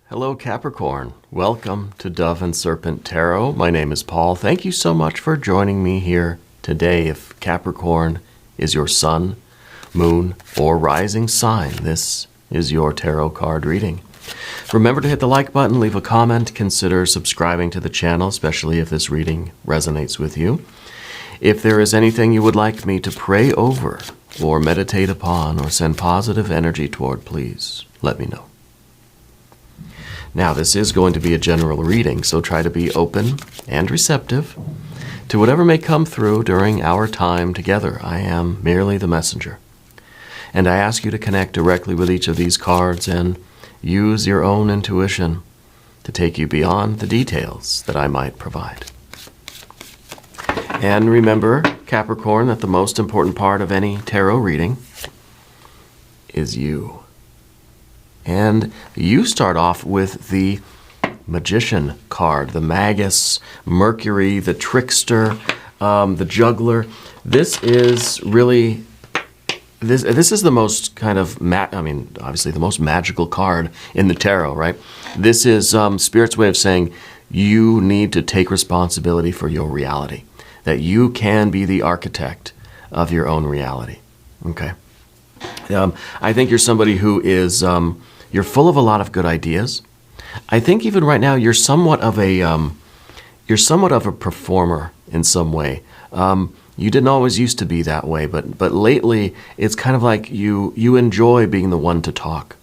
Hello, Capricorn. Welcome to Dove and Serpent Tarot. My name is Paul. Thank you so much for joining me here today. If Capricorn is your sun, moon, or rising sign, this is your tarot card reading. Remember to hit the like button, leave a comment, consider subscribing to the channel, especially if this reading resonates with you. If there is anything you would like me to pray over or meditate upon or send positive energy toward, please let me know. Now, this is going to be a general reading, so try to be open and receptive to whatever may come through during our time together. I am merely the messenger. And I ask you to connect directly with each of these cards and use your own intuition to take you beyond the details that I might provide. And remember, Capricorn, that the most important part of any tarot reading is you. And you start off with the Magician card, the Magus, Mercury, the Trickster, the Juggler. This is really, this is the most kind of, obviously the most magical card in the tarot, right? This is Spirit's way of saying you need to take responsibility for your reality, that you can be the architect of your own reality, okay? I think you're somebody who is, you're full of a lot of good ideas. I think even right now you're somewhat of a performer in some way. You didn't always used to be that way, but lately it's kind of like you enjoy being the one to talk.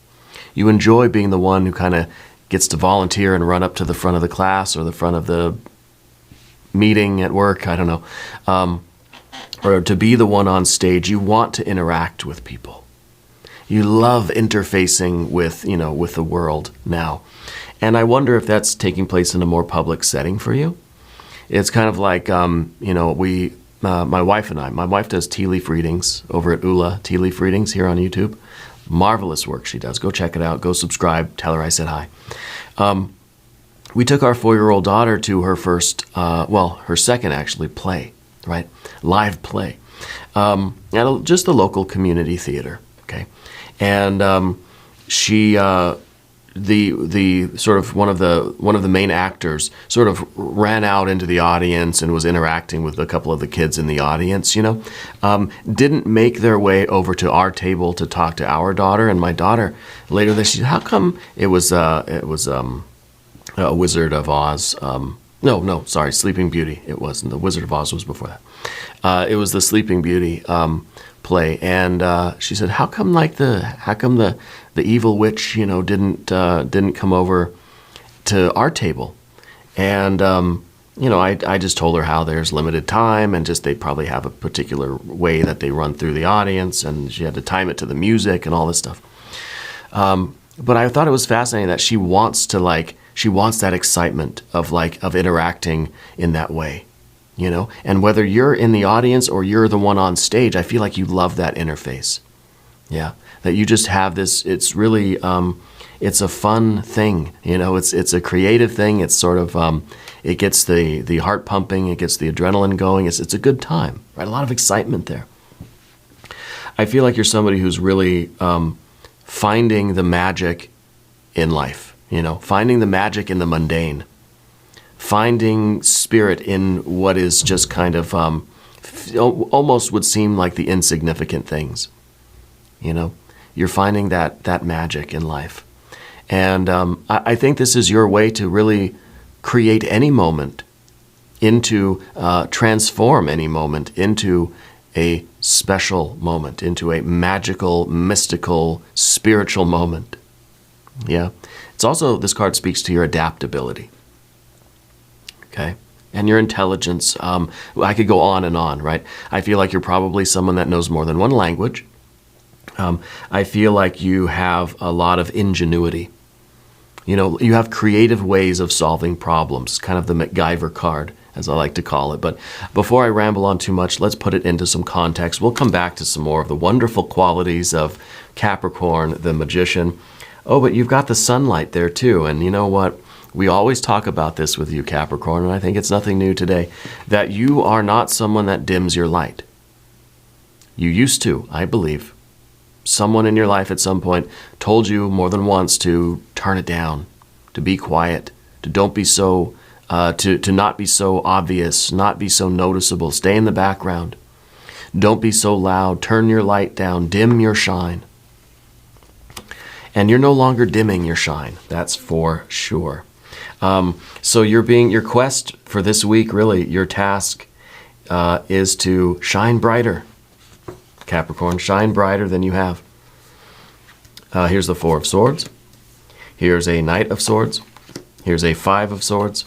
You enjoy being the one who kind of gets to volunteer and run up to the front of the class or the front of the meeting at work, I don't know, or to be the one on stage. You want to interact with people. You love interfacing with, with the world now. And I wonder if that's taking place in a more public setting for you. It's kind of like, my wife and my wife does tea leaf readings over at Ula Tea Leaf Readings here on YouTube. Marvelous work she does. Go check it out. Go subscribe. Tell her I said hi. We took our 4-year-old daughter to her first, her second actually, play, right? Live play. At just the local community theater, okay? And she, the sort of one of the main actors sort of ran out into the audience and was interacting with a couple of the kids in the audience, didn't make their way over to our table to talk to our daughter. And my daughter later, she said, how come it was a Wizard of Oz, Sleeping Beauty. It wasn't. The Wizard of Oz was before that. It was the Sleeping Beauty play, and she said, "How come the evil witch, didn't come over to our table?" And I just told her how there's limited time, and just they probably have a particular way that they run through the audience, and she had to time it to the music and all this stuff. But I thought it was fascinating that she wants that excitement of interacting in that way, and whether you're in the audience or you're the one on stage, I feel like you love that interface. Yeah. That you just have this, it's really, it's a fun thing, it's a creative thing. It's sort of, it gets the heart pumping, it gets the adrenaline going. It's a good time, right? A lot of excitement there. I feel like you're somebody who's really, finding the magic in life, finding the magic in the mundane, finding spirit in what is just kind of almost would seem like the insignificant things. You're finding that magic in life. And I think this is your way to really create any moment transform any moment into a special moment, into a magical, mystical, spiritual moment. Yeah. It's also, this card speaks to your adaptability. Okay. And your intelligence. I could go on and on, right? I feel like you're probably someone that knows more than one language. I feel like you have a lot of ingenuity. You have creative ways of solving problems, kind of the MacGyver card, as I like to call it. But before I ramble on too much, let's put it into some context. We'll come back to some more of the wonderful qualities of Capricorn, the Magician. Oh, but you've got the sunlight there too. And you know what? We always talk about this with you, Capricorn, and I think it's nothing new today, that you are not someone that dims your light. You used to, I believe. Someone in your life at some point told you more than once to turn it down, to be quiet, to don't be so, to not be so obvious, not be so noticeable. Stay in the background. Don't be so loud. Turn your light down. Dim your shine. And you're no longer dimming your shine. That's for sure. So your quest for this week, really, your task is to shine brighter. Capricorn, shine brighter than you have. Here's the Four of Swords. Here's a Knight of Swords. Here's a Five of Swords.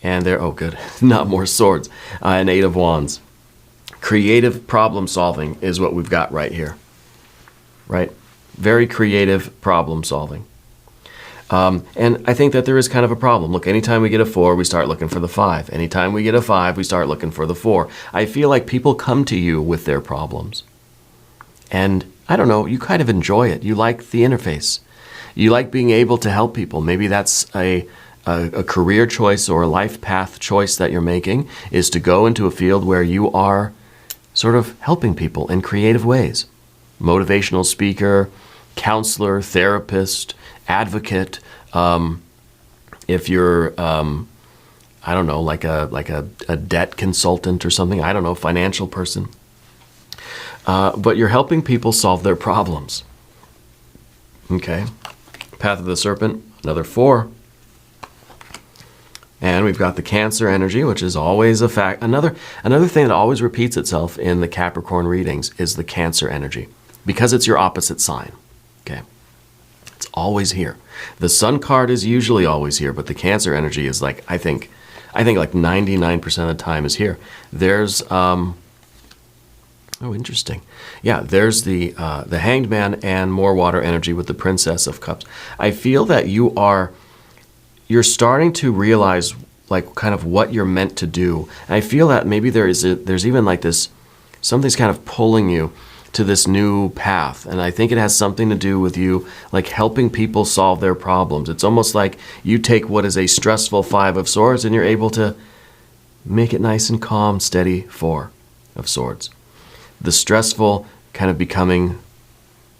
And there, oh good, not more swords. An Eight of Wands. Creative problem solving is what we've got right here. Right? Very creative problem solving. And I think that there is kind of a problem. Look, anytime we get a 4, we start looking for the 5. Anytime we get a 5, we start looking for the 4. I feel like people come to you with their problems. And I don't know, you kind of enjoy it. You like the interface. You like being able to help people. Maybe that's a career choice or a life path choice that you're making, is to go into a field where you are sort of helping people in creative ways. Motivational speaker, counselor, therapist, advocate. If you're, I don't know, like a debt consultant or something. I don't know, financial person. But you're helping people solve their problems. Okay. Path of the Serpent, another 4. And we've got the Cancer energy, which is always a fact. Another thing that always repeats itself in the Capricorn readings is the Cancer energy, because it's your opposite sign. Okay. It's always here. The Sun card is usually always here, but the Cancer energy is like, I think like 99% of the time is here. There's, oh, interesting. Yeah, there's the Hanged Man and more water energy with the Princess of Cups. I feel that you're starting to realize like kind of what you're meant to do. And I feel that maybe there's even like this, something's kind of pulling you to this new path. And I think it has something to do with you like helping people solve their problems. It's almost like you take what is a stressful 5 of Swords and you're able to make it nice and calm, steady 4 of Swords. The stressful kind of becoming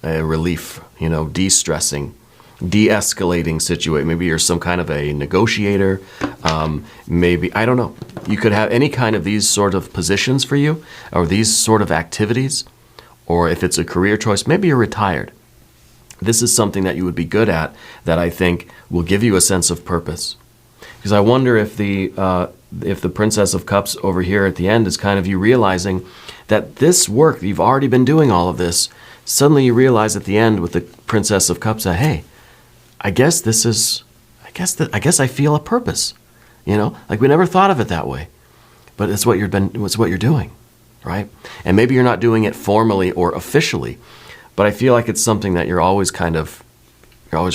a relief, de-stressing, de-escalating situation. Maybe you're some kind of a negotiator. Maybe, I don't know. You could have any kind of these sort of positions for you, or these sort of activities. Or if it's a career choice, maybe you're retired. This is something that you would be good at that I think will give you a sense of purpose. Because I wonder if the Princess of Cups over here at the end is kind of you realizing that this work, you've already been doing all of this, suddenly you realize at the end with the Princess of Cups that, hey, I guess I feel a purpose. Like we never thought of it that way. But it's what you're doing, right? And maybe you're not doing it formally or officially, but I feel like it's something that you're always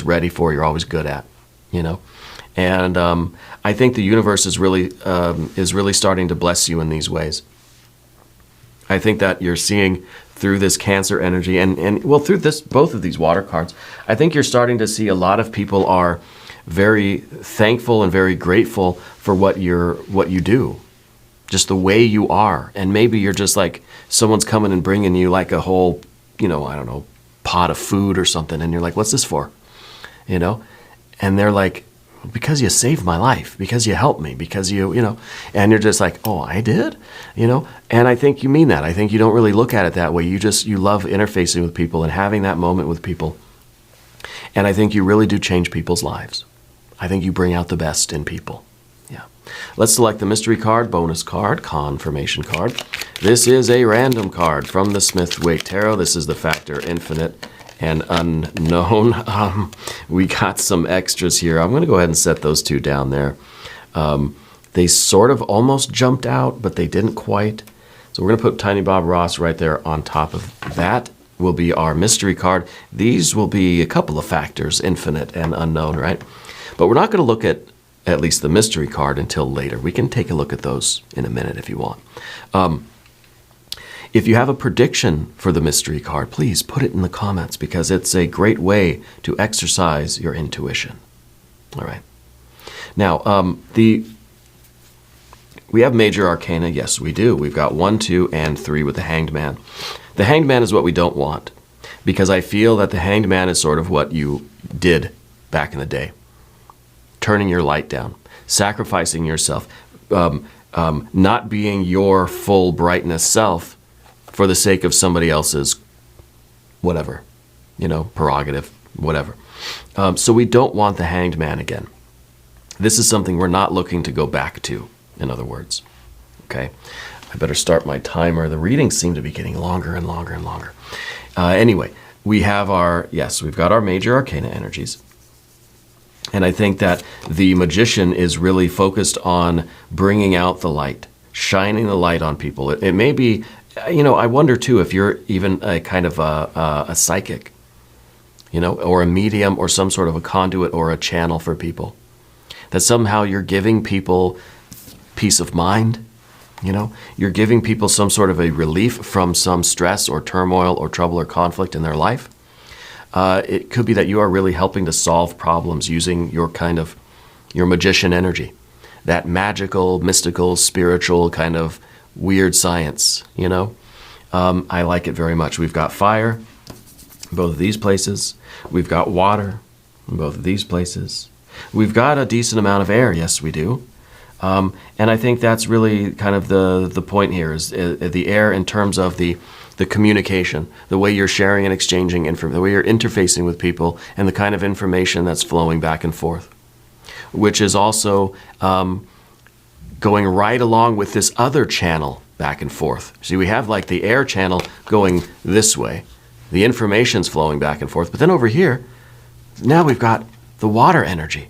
ready for, you're always good at, And I think the universe is really starting to bless you in these ways. I think that you're seeing through this Cancer energy and well, through both of these water cards, I think you're starting to see a lot of people are very thankful and very grateful for what you do, just the way you are. And maybe you're just like someone's coming and bringing you like a whole, I don't know, pot of food or something, and you're like, what's this for? And they're like, because you saved my life, because you helped me, because and you're just like, oh, I did, and I think you mean that. I think you don't really look at it that way. You love interfacing with people and having that moment with people. And I think you really do change people's lives. I think you bring out the best in people. Yeah. Let's select the mystery card, bonus card, confirmation card. This is a random card from the Smith-Waite Tarot. This is the Factor Infinite and Unknown. We got some extras here. I'm going to go ahead and set those 2 down there. They sort of almost jumped out, but they didn't quite. So we're going to put Tiny Bob Ross right there on top of that. Will be our mystery card. These will be a couple of factors, infinite and unknown, right? But we're not going to look at least the mystery card until later. We can take a look at those in a minute if you want. If you have a prediction for the mystery card, please put it in the comments, because it's a great way to exercise your intuition. All right. Now, we have major arcana. Yes, we do. We've got 1, 2, and 3 with the Hanged Man. The Hanged Man is what we don't want, because I feel that the Hanged Man is sort of what you did back in the day. turning your light down, sacrificing yourself, not being your full brightness self for the sake of somebody else's whatever, prerogative, whatever. So we don't want the hanged man again. This is something we're not looking to go back to, in other words. Okay? I better start my timer. The readings seem to be getting longer and longer and longer. Anyway, we've got our major arcana energies. And I think that the magician is really focused on bringing out the light, shining the light on people. It may be, I wonder too if you're even a kind of a psychic, or a medium or some sort of a conduit or a channel for people. That somehow you're giving people peace of mind, You're giving people some sort of a relief from some stress or turmoil or trouble or conflict in their life. It could be that you are really helping to solve problems using your magician energy, that magical, mystical, spiritual kind of weird science, I like it very much. We've got fire in both of these places. We've got water in both of these places. We've got a decent amount of air. Yes, we do. And I think that's really kind of the point here is the air in terms of the communication, the way you're sharing and exchanging information, the way you're interfacing with people, and the kind of information that's flowing back and forth, which is also going right along with this other channel back and forth. See, we have like the air channel going this way. The information's flowing back and forth. But then over here, now we've got the water energy.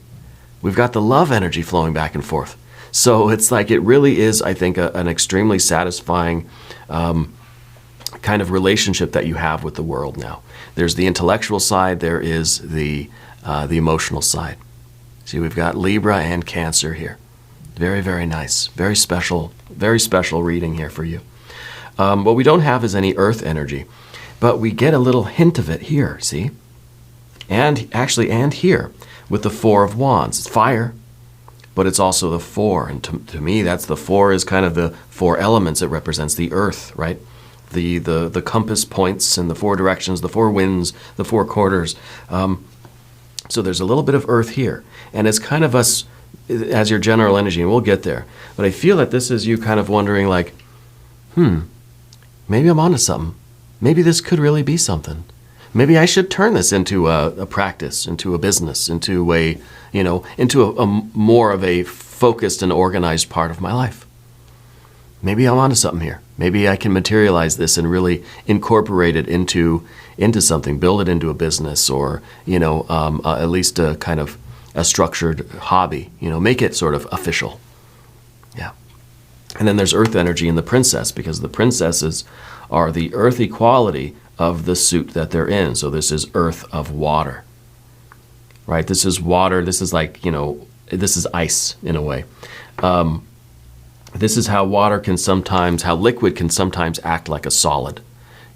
We've got the love energy flowing back and forth. So it's like it really is, I think, an extremely satisfying kind of relationship that you have with the world now. There's the intellectual side. There is the emotional side. See, we've got Libra and Cancer here. Very, very nice. Very special reading here for you. What we don't have is any earth energy, but we get a little hint of it here, see? And here with the Four of Wands. It's fire, but it's also the four. And to me, that's the four is kind of the four elements. It represents the earth, right? The compass points and the four directions, the four winds, the four quarters. So there's a little bit of earth here. And it's kind of us as your general energy, and we'll get there. But I feel that this is you kind of wondering like, maybe I'm onto something. Maybe this could really be something. Maybe I should turn this into a practice, into a business, into a more of a focused and organized part of my life. Maybe I'm onto something here. Maybe I can materialize this and really incorporate it into something, build it into a business, or at least a kind of a structured hobby. Make it sort of official. Yeah. And then there's earth energy in the princess, because the princesses are the earthy quality of the suit that they're in. So this is earth of water, right? This is water. This is like, this is ice in a way. This is how how liquid can sometimes act like a solid.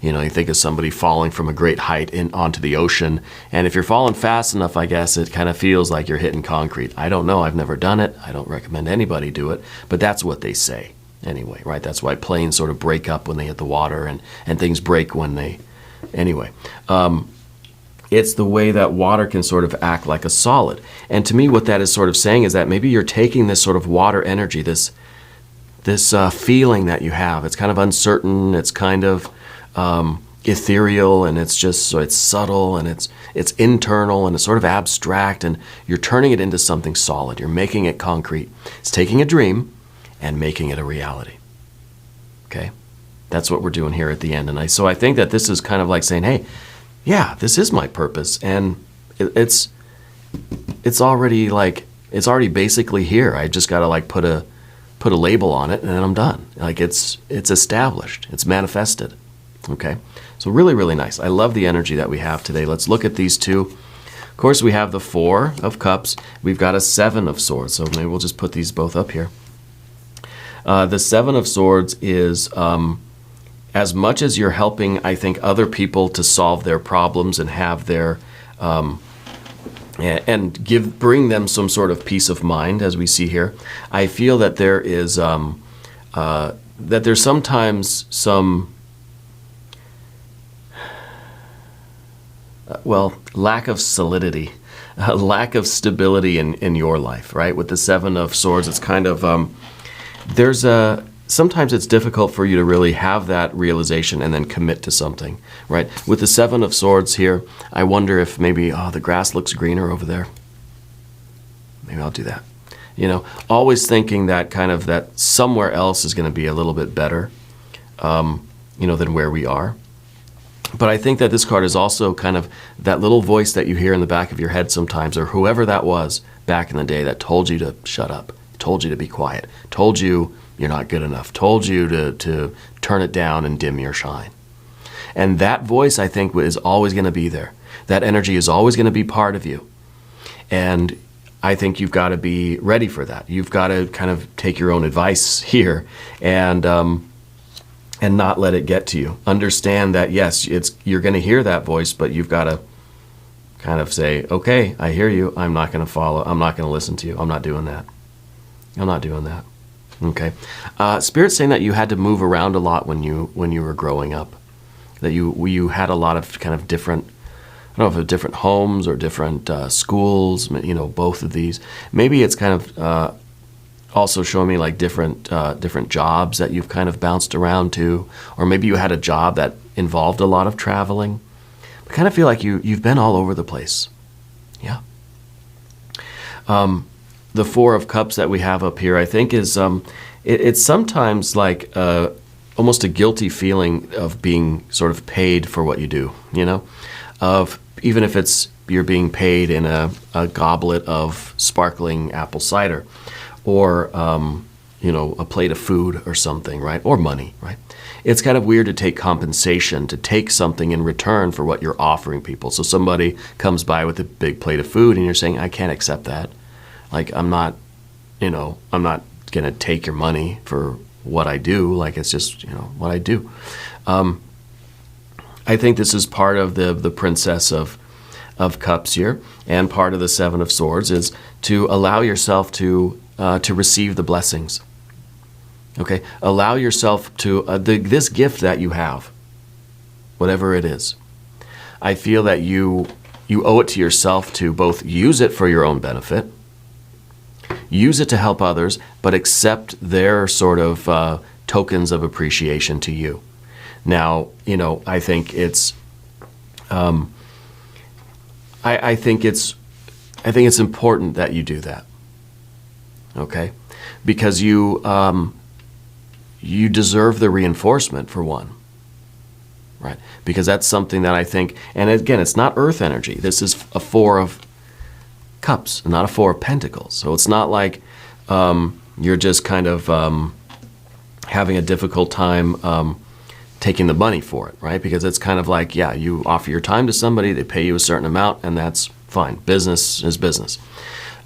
You think of somebody falling from a great height onto the ocean, and if you're falling fast enough, I guess it kind of feels like you're hitting concrete. I don't know. I've never done it. I don't recommend anybody do it, but that's what they say anyway, right? That's why planes sort of break up when they hit the water, and things break when they... Anyway, it's the way that water can sort of act like a solid. And to me, what that is sort of saying is that maybe you're taking this sort of water energy, this feeling that you have. It's kind of uncertain. It's kind of ethereal, and it's just so it's subtle, and it's internal, and it's sort of abstract, and you're turning it into something solid. You're making it concrete. It's taking a dream and making it a reality. Okay? That's what we're doing here at the end. And so I think that this is kind of like saying, hey, yeah, this is my purpose, and it's already basically here. I just got to like put a label on it, and then I'm done. Like it's established. It's manifested. Okay? So really, really nice. I love the energy that we have today. Let's look at these two. Of course, we have the Four of Cups. We've got a Seven of Swords. So maybe we'll just put these both up here. The Seven of Swords is... as much as you're helping, I think, other people to solve their problems and have their, bring them some sort of peace of mind, as we see here, I feel that there is, that there's sometimes some, lack of solidity, lack of stability in your life, right? With the Seven of Swords, it's kind of, sometimes it's difficult for you to really have that realization and then commit to something, right? With the Seven of Swords here, I wonder if maybe, the grass looks greener over there. Maybe I'll do that. Always thinking that that somewhere else is going to be a little bit better, than where we are. But I think that this card is also kind of that little voice that you hear in the back of your head sometimes, or whoever that was back in the day that told you to shut up, told you to be quiet, told you you're not good enough, told you to turn it down and dim your shine. And that voice, I think, is always going to be there. That energy is always going to be part of you. And I think you've got to be ready for that. You've got to kind of take your own advice here and not let it get to you. Understand that, yes, you're going to hear that voice, but you've got to kind of say, okay, I hear you. I'm not going to follow. I'm not going to listen to you. I'm not doing that. I'm not doing that. Okay. Spirit's saying that you had to move around a lot when you were growing up, that you had a lot of kind of different, I don't know if different homes or different schools, both of these. Maybe it's kind of also showing me like different jobs that you've kind of bounced around to, or maybe you had a job that involved a lot of traveling. I kind of feel like you've been all over the place. Yeah. The Four of Cups that we have up here, I think, is it's sometimes like almost a guilty feeling of being sort of paid for what you do, of even if you're being paid in a goblet of sparkling apple cider, or a plate of food or something, right? Or money, right? It's kind of weird to take compensation, to take something in return for what you're offering people. So somebody comes by with a big plate of food and you're saying, I can't accept that. Like, I'm not going to take your money for what I do. Like, it's just, what I do. I think this is part of the Princess of Cups here, and part of the Seven of Swords is to allow yourself to receive the blessings. Okay? Allow yourself to, this gift that you have, whatever it is. I feel that you owe it to yourself to both use it for your own benefit, use it to help others, but accept their sort of tokens of appreciation to you. Now, I think it's, I think it's important that you do that. Okay, because you deserve the reinforcement, for one, right? Because that's something that I think, and again, it's not earth energy. This is a Four of Cups, not a Four of Pentacles. So it's not like you're just kind of having a difficult time taking the money for it, right? Because it's kind of like, yeah, you offer your time to somebody, they pay you a certain amount, and that's fine. Business is business.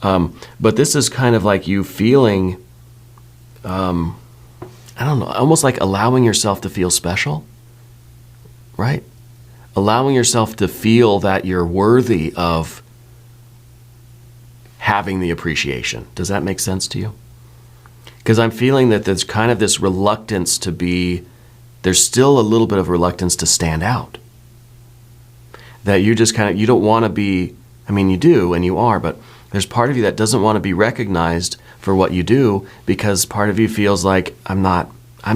But this is kind of like you feeling, I don't know, almost like allowing yourself to feel special, right? Allowing yourself to feel that you're worthy of having the appreciation. Does that make sense to you? Because I'm feeling that there's kind of this reluctance to be, there's still a little bit of reluctance to stand out. That you just kind of, you don't want to be, I mean, you do and you are, but there's part of you that doesn't want to be recognized for what you do, because part of you feels like, I'm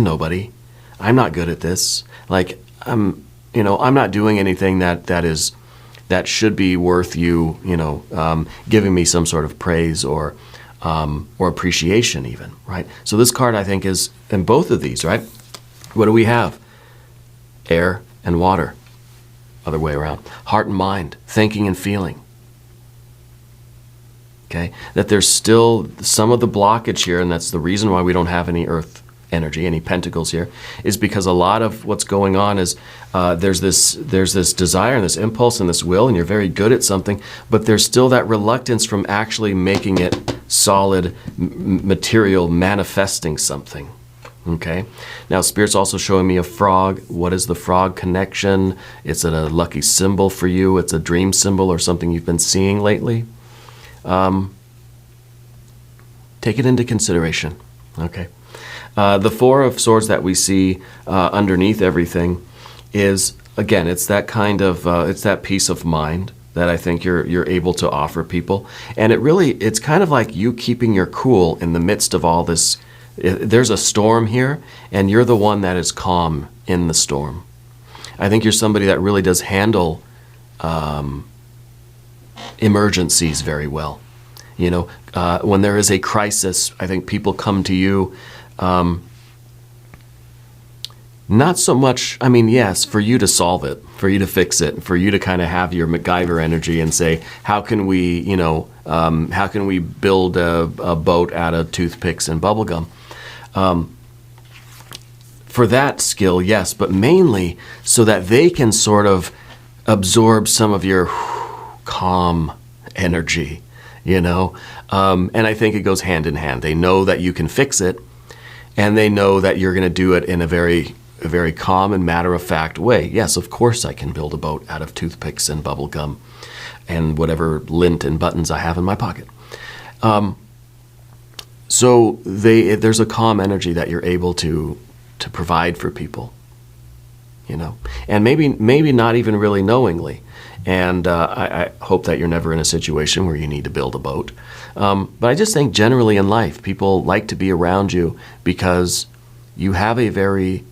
nobody. I'm not good at this. Like, I'm not doing anything that should be worth you, giving me some sort of praise or appreciation even, right? So this card, I think, is in both of these, right? What do we have? Air and water. Other way around. Heart and mind, thinking and feeling. Okay? That there's still some of the blockage here, and that's the reason why we don't have any earth energy, any pentacles here, is because a lot of what's going on is there's this desire and this impulse and this will, and you're very good at something, but there's still that reluctance from actually making it solid material, manifesting something. Okay. Now, Spirit's also showing me a frog. What is the frog connection? Is it a lucky symbol for you? It's a dream symbol or something you've been seeing lately? Take it into consideration. Okay. The Four of Swords that we see underneath everything is again, it's that kind of it's that peace of mind that I think you're able to offer people. And it's kind of like you keeping your cool in the midst of all this. There's a storm here, and you're the one that is calm in the storm. I think you're somebody that really does handle emergencies very well. When there is a crisis, I think people come to you. Not so much, yes, for you to solve it, for you to fix it, for you to kind of have your MacGyver energy and say, how can we build a boat out of toothpicks and bubblegum? For that skill, yes, but mainly so that they can sort of absorb some of your calm energy, And I think it goes hand in hand. They know that you can fix it, and they know that you're going to do it in a very calm and matter-of-fact way. Yes, of course I can build a boat out of toothpicks and bubble gum and whatever lint and buttons I have in my pocket. So there's a calm energy that you're able to provide for people, and maybe not even really knowingly. And I hope that you're never in a situation where you need to build a boat. But I just think generally in life, people like to be around you because you have a very,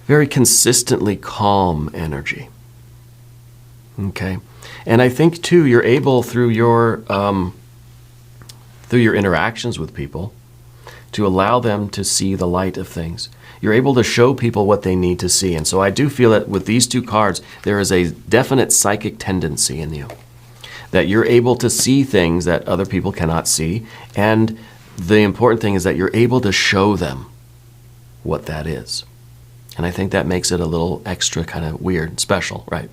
very consistently calm energy. Okay? And I think, too, you're able through your interactions with people to allow them to see the light of things. You're able to show people what they need to see. And so I do feel that with these two cards, there is a definite psychic tendency in you, that you're able to see things that other people cannot see. And the important thing is that you're able to show them what that is. And I think that makes it a little extra kind of weird, special, right?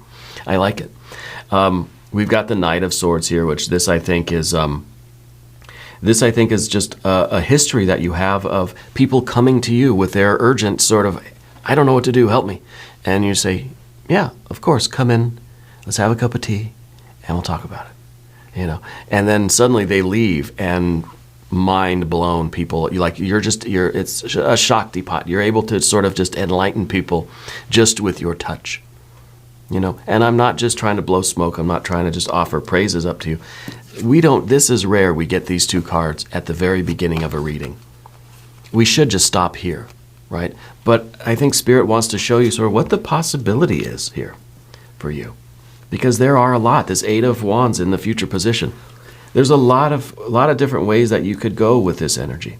I like it. We've got the Knight of Swords here, which this I think is just a history that you have of people coming to you with their urgent sort of, I don't know what to do, help me. And you say, yeah, of course, come in, let's have a cup of tea, and we'll talk about it. And then suddenly they leave, and mind blown people, it's a Shakti pot. You're able to sort of just enlighten people just with your touch. And I'm not just trying to blow smoke. I'm not trying to just offer praises up to you. This is rare we get these two cards at the very beginning of a reading. We should just stop here, right? But I think Spirit wants to show you sort of what the possibility is here for you. Because there are a lot. This Eight of Wands in the future position. There's a lot of different ways that you could go with this energy.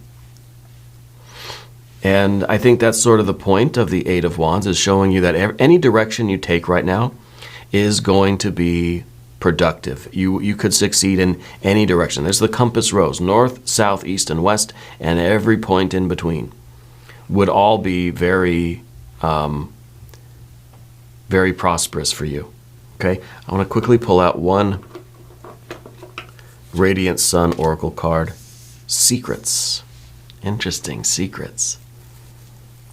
And I think that's sort of the point of the Eight of Wands, is showing you that any direction you take right now is going to be productive. You could succeed in any direction. There's the compass rose, north, south, east, and west, and every point in between would all be very, very prosperous for you. Okay? I want to quickly pull out one Radiant Sun Oracle card. Secrets. Interesting, secrets.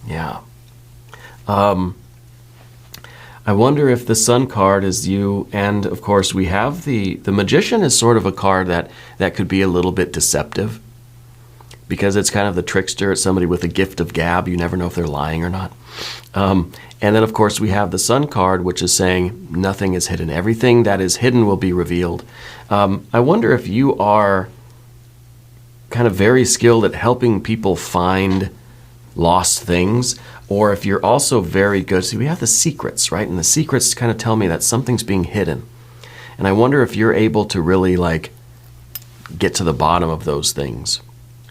Yeah. I wonder if the Sun card is you, and of course we have the Magician is sort of a card that could be a little bit deceptive, because it's kind of the trickster. It's somebody with a gift of gab. You never know if they're lying or not. And then of course we have the Sun card, which is saying nothing is hidden. Everything that is hidden will be revealed. I wonder if you are kind of very skilled at helping people find lost things, or if you're also very good. See, we have the secrets, right? And the secrets kind of tell me that something's being hidden. And I wonder if you're able to really get to the bottom of those things.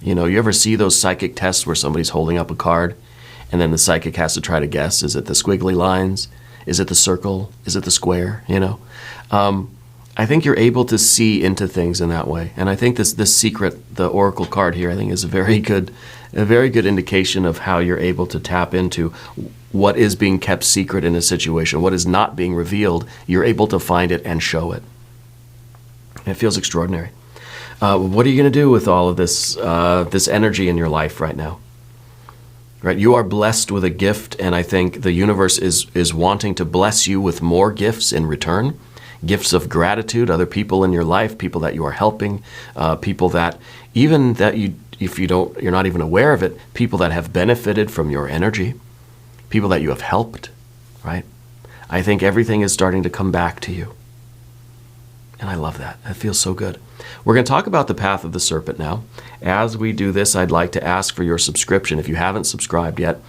You ever see those psychic tests where somebody's holding up a card and then the psychic has to try to guess, is it the squiggly lines? Is it the circle? Is it the square? I think you're able to see into things in that way. And I think this secret, the Oracle card here, I think is a very good indication of how you're able to tap into what is being kept secret in a situation, what is not being revealed. You're able to find it and show it. It feels extraordinary. What are you going to do with all of this energy in your life right now? Right, you are blessed with a gift, and I think the universe is wanting to bless you with more gifts in return. Gifts of gratitude, other people in your life, people that you are helping, people that you're not even aware of it, people that have benefited from your energy, people that you have helped, right? I think everything is starting to come back to you. And I love that. That feels so good. We're going to talk about the path of the serpent now. As we do this, I'd like to ask for your subscription. If you haven't subscribed yet,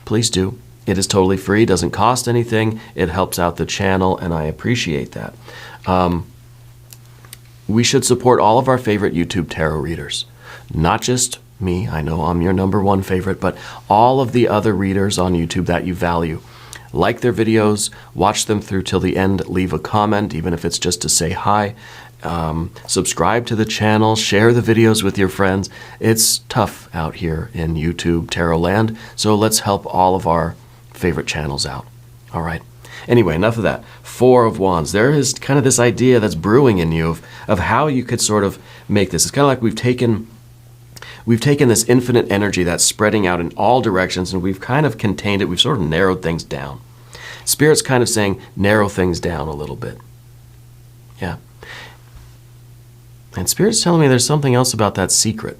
please do. It is totally free, doesn't cost anything. It helps out the channel, and I appreciate that. We should support all of our favorite YouTube tarot readers. Not just me, I know I'm your number one favorite, but all of the other readers on YouTube that you value. Like their videos, watch them through till the end, leave a comment, even if it's just to say hi. Subscribe to the channel, share the videos with your friends. It's tough out here in YouTube tarot land, so let's help all of our favorite channels out. All right. Anyway, enough of that. Four of Wands. There is kind of this idea that's brewing in you of how you could sort of make this. It's kind of like we've taken this infinite energy that's spreading out in all directions, and we've kind of contained it. We've sort of narrowed things down. Spirit's kind of saying, narrow things down a little bit. Yeah. And Spirit's telling me there's something else about that secret.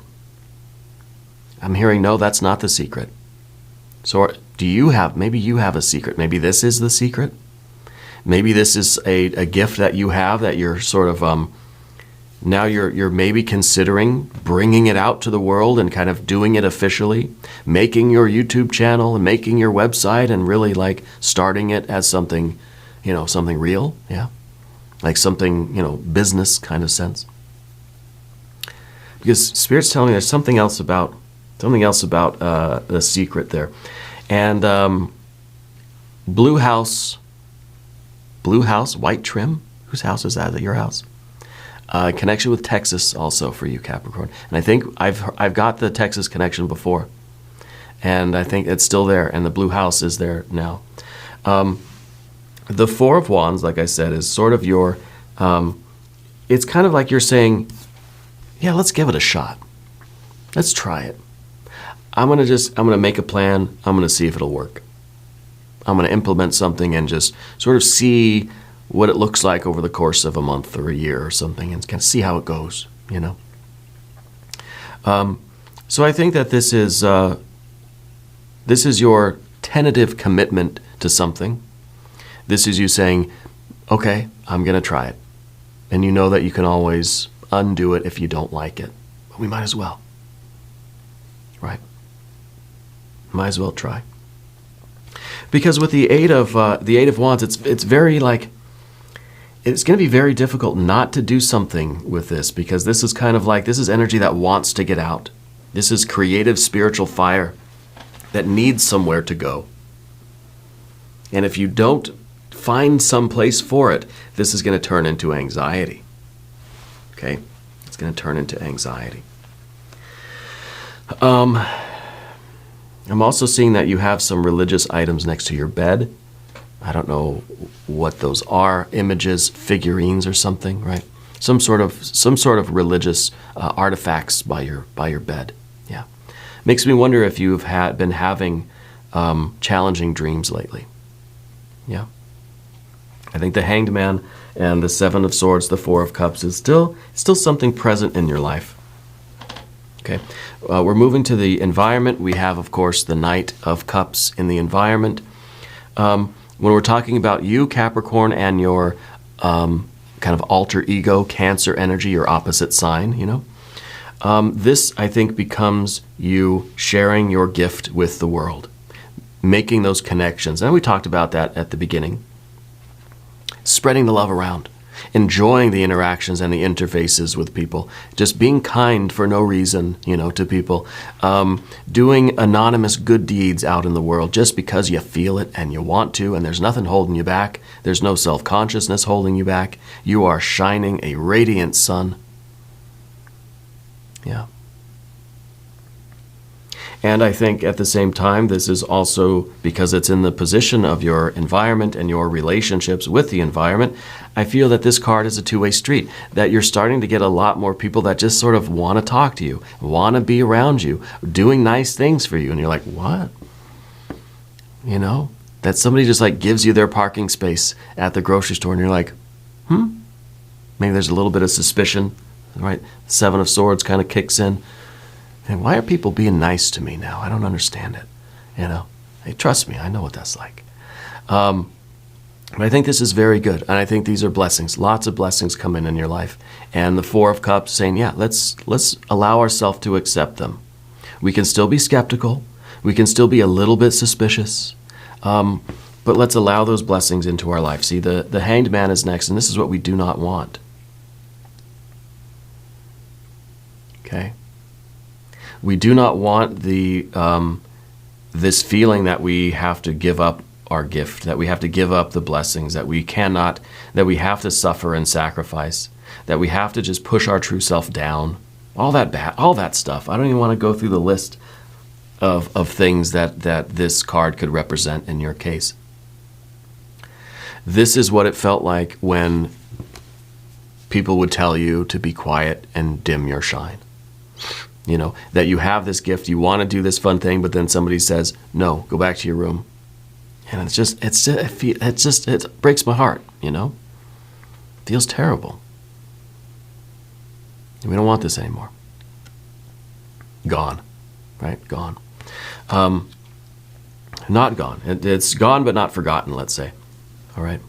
I'm hearing, no, that's not the secret. So maybe you have a secret. Maybe this is the secret. Maybe this is a gift that you have that you're sort of, now you're maybe considering bringing it out to the world and kind of doing it officially, making your YouTube channel and making your website and really like starting it as something, something real. Yeah. Like something, business kind of sense. Because Spirit's telling me there's something else about the secret there. And blue house, white trim. Whose house is that? Is it your house? Connection with Texas also for you, Capricorn. And I think I've got the Texas connection before. And I think it's still there. And the blue house is there now. The Four of Wands, like I said, is sort of your, it's kind of like you're saying, yeah, let's give it a shot. Let's try it. I'm going to make a plan. I'm going to see if it'll work. I'm going to implement something and just sort of see what it looks like over the course of a month or a year or something and kind of see how it goes, So I think that this is your tentative commitment to something. This is you saying, okay, I'm going to try it. And you know that you can always undo it if you don't like it. But we might as well. Right? Might as well try. Because with the Eight of Wands, it's very like, it's going to be very difficult not to do something with this, because this is kind of like, this is energy that wants to get out. This is creative spiritual fire that needs somewhere to go. And if you don't find some place for it, this is going to turn into anxiety. Okay? It's going to turn into anxiety. I'm also seeing that you have some religious items next to your bed. I don't know what those are. Images, figurines, or something, right? Some sort of religious artifacts by your bed. Yeah, makes me wonder if you've been having challenging dreams lately. Yeah, I think the Hanged Man and the Seven of Swords, the Four of Cups is still something present in your life. Okay, we're moving to the environment. We have, of course, the Knight of Cups in the environment. When we're talking about you, Capricorn, and your kind of alter ego, Cancer energy, your opposite sign, this, I think, becomes you sharing your gift with the world, making those connections. And we talked about that at the beginning. Spreading the love around. Enjoying the interactions and the interfaces with people, just being kind for no reason, to people, doing anonymous good deeds out in the world just because you feel it and you want to, and there's nothing holding you back. There's no self-consciousness holding you back. You are shining a radiant sun. Yeah. And I think at the same time, this is also because it's in the position of your environment and your relationships with the environment. I feel that this card is a two-way street, that you're starting to get a lot more people that just sort of want to talk to you, want to be around you, doing nice things for you. And you're like, what? That somebody just like gives you their parking space at the grocery store and you're like, Maybe there's a little bit of suspicion, right? Seven of Swords kind of kicks in. And why are people being nice to me now? I don't understand it, Hey, trust me, I know what that's like. But I think this is very good, and I think these are blessings. Lots of blessings come in your life. And the Four of Cups saying, yeah, let's allow ourselves to accept them. We can still be skeptical. We can still be a little bit suspicious. But let's allow those blessings into our life. See, the Hanged Man is next, and this is what we do not want. Okay? We do not want this feeling that we have to give up our gift, that we have to give up the blessings, that we have to suffer and sacrifice, that we have to just push our true self down, all that stuff. I don't even want to go through the list of things that this card could represent in your case. This is what it felt like when people would tell you to be quiet and dim your shine. You know, that you have this gift, you want to do this fun thing, but then somebody says, no, go back to your room. And it breaks my heart, you know? It feels terrible. We don't want this anymore. Gone, right? Gone. Not gone. It's gone, but not forgotten, let's say. All right?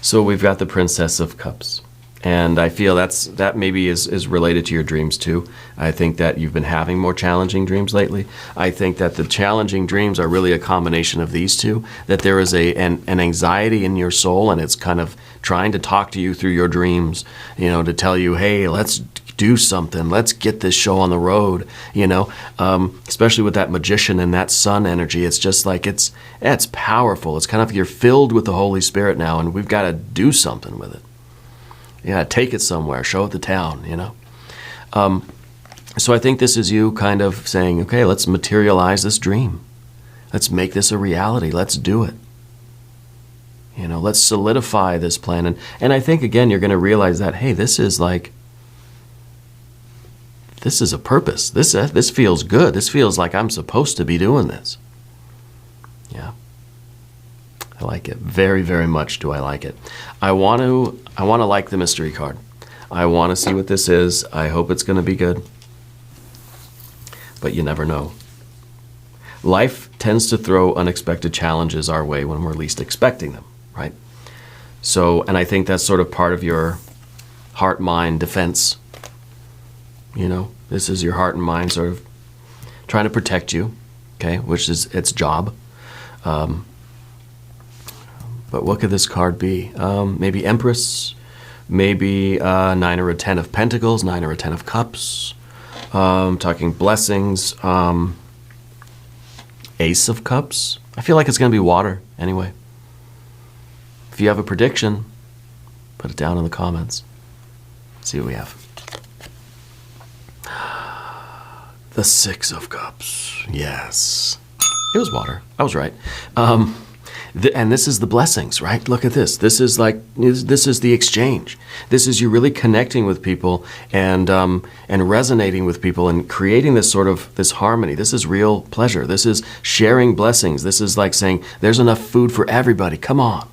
So we've got the Princess of Cups. And I feel that maybe is related to your dreams too. I think that you've been having more challenging dreams lately. I think that the challenging dreams are really a combination of these two, that there is an anxiety in your soul, and it's kind of trying to talk to you through your dreams, you know, to tell you, hey, let's do something. Let's get this show on the road, you know, especially with that magician and that sun energy. It's just like, it's powerful. It's kind of, you're filled with the Holy Spirit now, and we've got to do something with it. Yeah, take it somewhere, show it to town, you know. So I think this is you kind of saying, okay, let's materialize this dream. Let's make this a reality. Let's do it. You know, let's solidify this plan. And I think, again, you're going to realize that, hey, this is a purpose. This feels good. This feels like I'm supposed to be doing this. Yeah. I like it. Very, very much do I like it. I want to like the mystery card. I want to see what this is. I hope it's going to be good. But you never know. Life tends to throw unexpected challenges our way when we're least expecting them, right? So, and I think that's sort of part of your heart-mind defense. You know, this is your heart and mind sort of trying to protect you, okay, which is its job. But what could this card be? Maybe Empress, maybe 9 or a 10 of Pentacles, 9 or a 10 of Cups. Talking blessings. Ace of Cups. I feel like it's going to be water anyway. If you have a prediction, put it down in the comments. Let's see what we have. The 6 of Cups. Yes. It was water. I was right. And this is the blessings, right? Look at this. This is the exchange. This is you really connecting with people and resonating with people and creating this harmony. This is real pleasure. This is sharing blessings. This is like saying, there's enough food for everybody. Come on,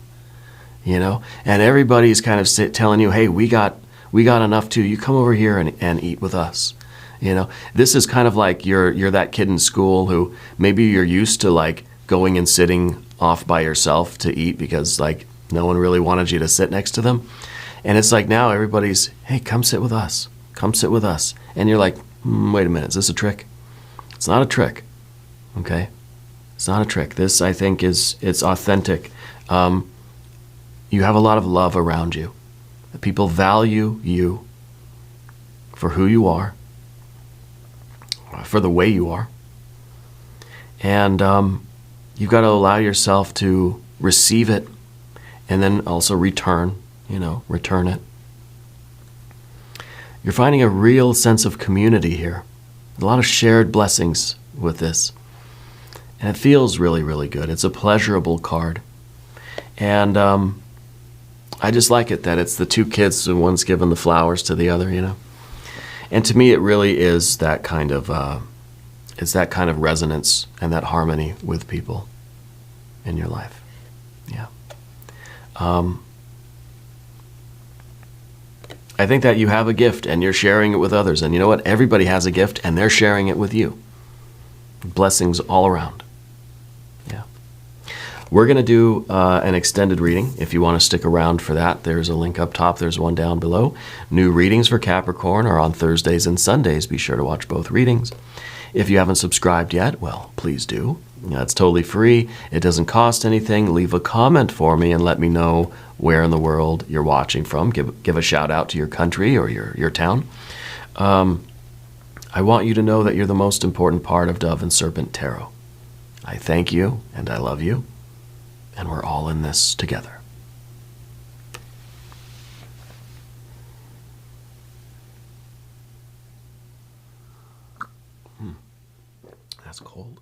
you know. And everybody's kind of telling you, hey, we got enough too. You come over here and eat with us. You know, this is kind of like you're that kid in school who maybe you're used to like going and sitting off by yourself to eat because like no one really wanted you to sit next to them. And it's like now everybody's, hey, come sit with us. Come sit with us. And you're like, wait a minute, is this a trick? It's not a trick. Okay? It's not a trick. This, I think, it's authentic. You have a lot of love around you. People value you for who you are, for the way you are. And you've got to allow yourself to receive it and then also return it. You're finding a real sense of community here. A lot of shared blessings with this. And it feels really, really good. It's a pleasurable card. And I just like it that it's the two kids, and one's giving the flowers to the other, you know. And to me, it really is that kind of resonance and that harmony with people in your life. Yeah. I think that you have a gift and you're sharing it with others. And you know what? Everybody has a gift and they're sharing it with you. Blessings all around. Yeah. We're going to do an extended reading. If you want to stick around for that, there's a link up top. There's one down below. New readings for Capricorn are on Thursdays and Sundays. Be sure to watch both readings. If you haven't subscribed yet, well, please do. It's totally free. It doesn't cost anything. Leave a comment for me and let me know where in the world you're watching from. Give a shout out to your country or your town. I want you to know that you're the most important part of Dove and Serpent Tarot. I thank you and I love you, and we're all in this together. That's cold.